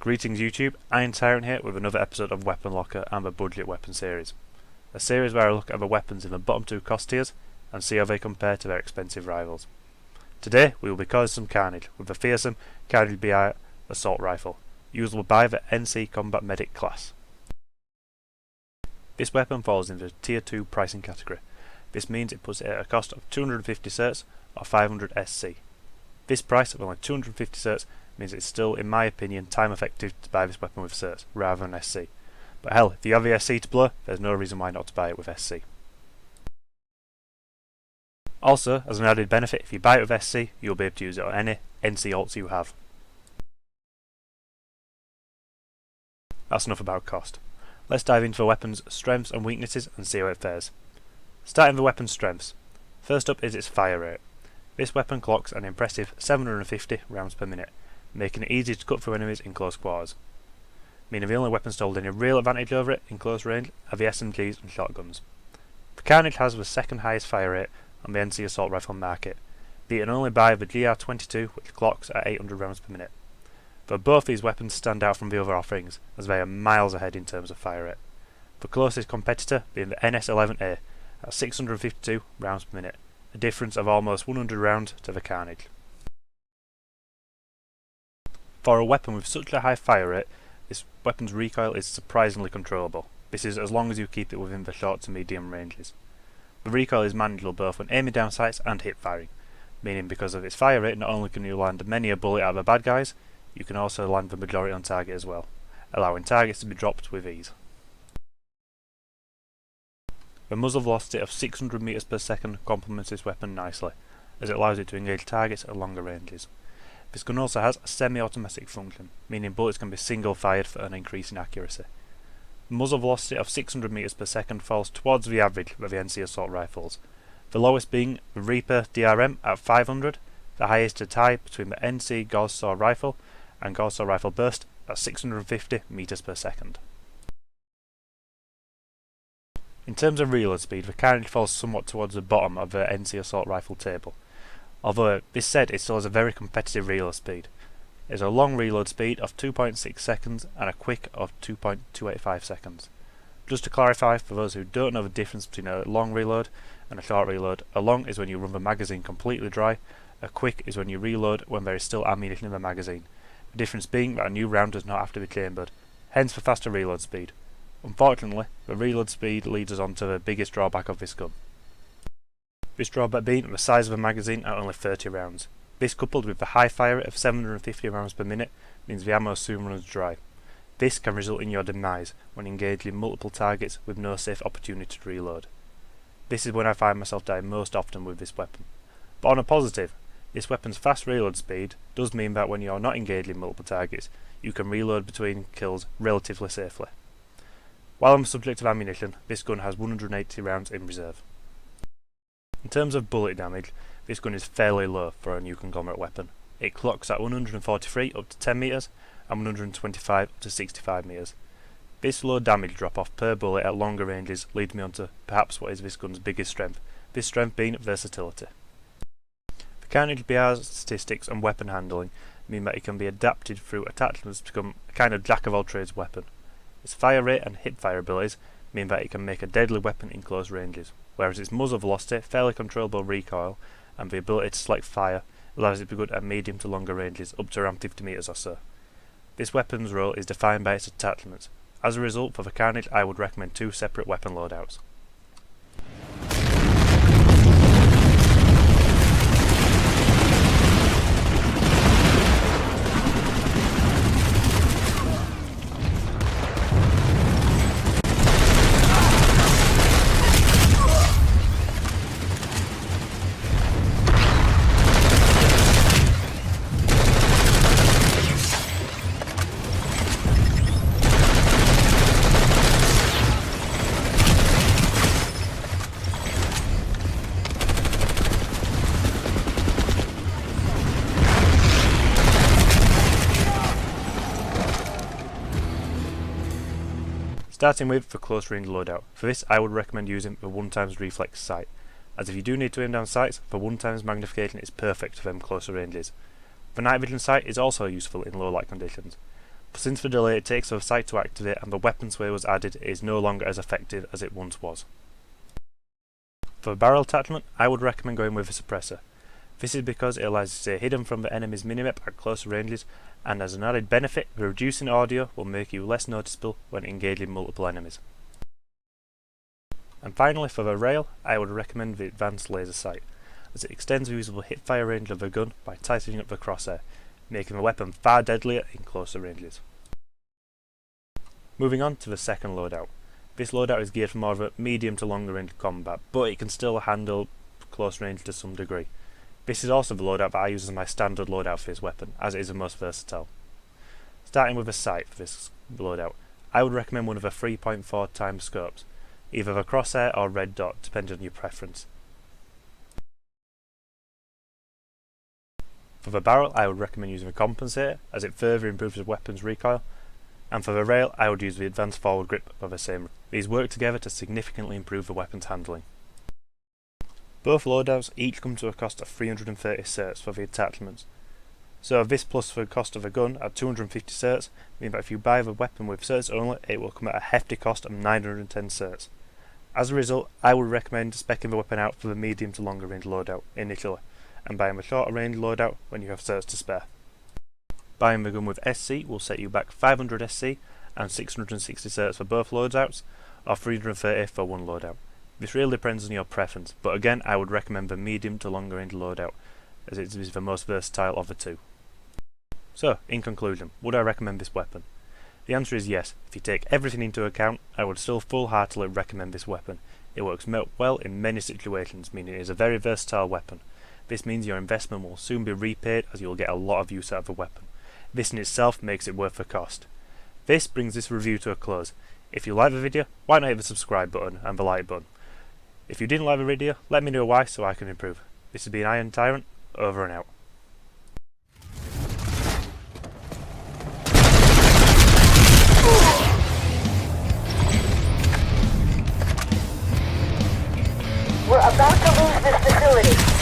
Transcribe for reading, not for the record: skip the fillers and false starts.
Greetings YouTube, Iron Tyrant here with another episode of Weapon Locker and the Budget Weapon series. A series where I look at the weapons in the bottom two cost tiers and see how they compare to their expensive rivals. Today we will be causing some carnage with the fearsome Carnage BR assault rifle, usable by the NC Combat Medic class. This weapon falls into the tier 2 pricing category. This means it puts it at a cost of 250 certs or 500 SC. This price of only 250 certs means it's still, in my opinion, time effective to buy this weapon with certs rather than SC. But hell, if you have the SC to blow, there's no reason why not to buy it with SC. Also, as an added benefit, if you buy it with SC, you'll be able to use it on any NC alts you have. That's enough about cost. Let's dive into the weapon's strengths and weaknesses and see how it fares. Starting with the weapon's strengths. First up is its fire rate. This weapon clocks an impressive 750 rounds per minute, making it easy to cut through enemies in close quarters, meaning the only weapons to hold any real advantage over it in close range are the SMGs and shotguns. The Carnage has the second highest fire rate on the NC assault rifle market, beaten only by the GR22 which clocks at 800 rounds per minute. Though both these weapons stand out from the other offerings as they are miles ahead in terms of fire rate, the closest competitor being the NS11A at 652 rounds per minute, a difference of almost 100 rounds to the Carnage. For a weapon with such a high fire rate, this weapon's recoil is surprisingly controllable. This is as long as you keep it within the short to medium ranges. The recoil is manageable both when aiming down sights and hip firing, meaning because of its fire rate not only can you land many a bullet out of the bad guys, you can also land the majority on target as well, allowing targets to be dropped with ease. The muzzle velocity of 600 meters per second complements this weapon nicely, as it allows it to engage targets at longer ranges. This gun also has a semi-automatic function, meaning bullets can be single fired for an increase in accuracy. The muzzle velocity of 600 meters per second falls towards the average of the NC assault rifles, the lowest being the Reaper DRM at 500, the highest to tie between the NC Gauss Saw rifle and Gauss Saw rifle burst at 650 meters per second. In terms of reload speed, the Carnage falls somewhat towards the bottom of the NC assault rifle table. Although, this said, it still has a very competitive reload speed. It has a long reload speed of 2.6 seconds and a quick of 2.285 seconds. Just to clarify, for those who don't know the difference between a long reload and a short reload, a long is when you run the magazine completely dry, a quick is when you reload when there is still ammunition in the magazine, the difference being that a new round does not have to be chambered, hence the faster reload speed. Unfortunately, the reload speed leads us on to the biggest drawback of this gun. This drawback being the size of the magazine at only 30 rounds. This coupled with the high fire rate of 750 rounds per minute means the ammo soon runs dry. This can result in your demise when engaging multiple targets with no safe opportunity to reload. This is when I find myself dying most often with this weapon. But on a positive, this weapon's fast reload speed does mean that when you're not engaging multiple targets, you can reload between kills relatively safely. While on the subject of ammunition, this gun has 180 rounds in reserve. In terms of bullet damage, this gun is fairly low for a new conglomerate weapon. It clocks at 143 up to 10 meters and 125 up to 65 meters. This low damage drop off per bullet at longer ranges leads me on to perhaps what is this gun's biggest strength, this strength being versatility. The Carnage BR's statistics and weapon handling mean that it can be adapted through attachments to become a kind of jack of all trades weapon. Its fire rate and hip fire abilities mean that it can make a deadly weapon in close ranges, whereas its muzzle velocity, fairly controllable recoil, and the ability to select fire allows it to be good at medium to longer ranges, up to around 50 meters or so. This weapon's role is defined by its attachments. As a result, for the Carnage I would recommend two separate weapon loadouts. Starting with the close range loadout. For this I would recommend using the 1x reflex sight, as if you do need to aim down sights, the 1x magnification is perfect for them closer ranges. The night vision sight is also useful in low light conditions. but since the delay it takes for the sight to activate and the weapon sway was added, it is no longer as effective as it once was. For the barrel attachment, I would recommend going with a suppressor. This is because it allows you to stay hidden from the enemy's minimap at closer ranges, and as an added benefit, the reducing audio will make you less noticeable when engaging multiple enemies. And finally, for the rail, I would recommend the advanced laser sight, as it extends the usable hipfire range of the gun by tightening up the crosshair, making the weapon far deadlier in closer ranges. Moving on to the second loadout. This loadout is geared for more of a medium to longer range combat, but it can still handle close range to some degree. This is also the loadout that I use as my standard loadout for this weapon, as it is the most versatile. Starting with a sight for this loadout, I would recommend one of the 3.4 times scopes, either the crosshair or red dot, depending on your preference. For the barrel, I would recommend using a compensator, as it further improves the weapon's recoil, and for the rail, I would use the advanced forward grip for the same. These work together to significantly improve the weapon's handling. Both loadouts each come to a cost of 330 certs for the attachments, so this plus the cost of the gun at 250 certs means that if you buy the weapon with certs only, it will come at a hefty cost of 910 certs. As a result, I would recommend speccing the weapon out for the medium to longer range loadout initially, and buying the shorter range loadout when you have certs to spare. Buying the gun with SC will set you back 500 SC and 660 certs for both loadouts, or 330 for one loadout. This really depends on your preference, but again I would recommend the medium to longer range loadout, as it is the most versatile of the two. So, in conclusion, would I recommend this weapon? The answer is yes. If you take everything into account, I would still full-heartedly recommend this weapon. It works well in many situations, meaning it is a very versatile weapon. This means your investment will soon be repaid, as you will get a lot of use out of the weapon. This in itself makes it worth the cost. This brings this review to a close. If you like the video, why not hit the subscribe button and the like button? If you didn't like the video, let me know why so I can improve. This has been Iron Tyrant, over and out. We're about to lose this facility.